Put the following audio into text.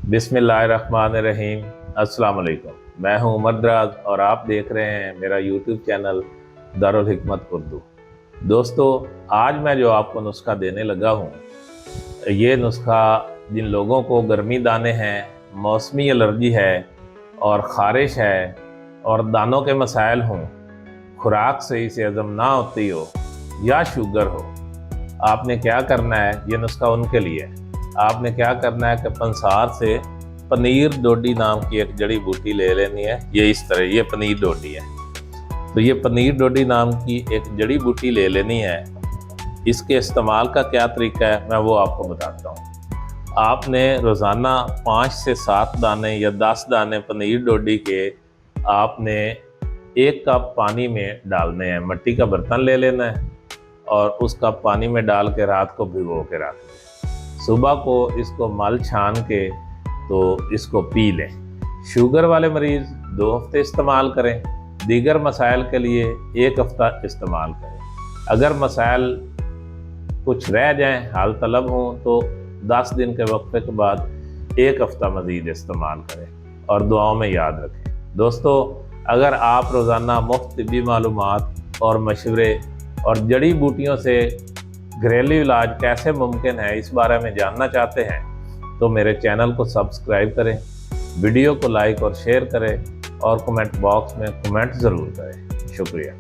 बिस्मिल्लाहिर्रहमानिर्रहीम। अस्सलाम वालेकुम। मैं हूं उमर दराज और आप देख रहे हैं मेरा यूट्यूब चैनल दारुल हिकमत उर्दू। दोस्तों, आज मैं जो आपको नुस्खा देने लगा हूं, ये नुस्खा जिन लोगों को गर्मी दाने हैं, मौसमी एलर्जी है और ख़ारिश है और दानों के मसाइल हों, खुराक सही से हज़म ना होती हो या शुगर हो, आपने क्या करना है, ये नुस्खा उनके लिए है। आपने क्या करना है कि पंसार से पनीर डोडी नाम की एक जड़ी बूटी ले लेनी है। ये इस तरह, ये पनीर डोडी है, तो ये पनीर डोडी नाम की एक जड़ी बूटी ले लेनी है। इसके इस्तेमाल का क्या तरीका है मैं वो आपको बताता हूँ। आपने रोज़ाना 5 से 7 दाने या 10 दाने पनीर डोडी के आपने 1 कप पानी में डालने हैं। मिट्टी का बर्तन ले लेना है और उस कप पानी में डाल के रात को भिगो के रख दें। सुबह को इसको मल छान के तो इसको पी लें। शुगर वाले मरीज़ 2 हफ्ते इस्तेमाल करें, दीगर मसाइल के लिए 1 हफ्ता इस्तेमाल करें। अगर मसाइल कुछ रह जाएं, हाल तलब हों, तो 10 दिन के वक्फे के बाद 1 हफ्ता मज़ीद इस्तेमाल करें और दुआओं में याद रखें। दोस्तों, अगर आप रोज़ाना मुफ्त तिब्बी मालूमात और मशवरे और जड़ी बूटियों से घरेलू इलाज कैसे मुमकिन है इस बारे में जानना चाहते हैं, तो मेरे चैनल को सब्सक्राइब करें, वीडियो को लाइक और शेयर करें और कमेंट बॉक्स में कमेंट ज़रूर करें। शुक्रिया।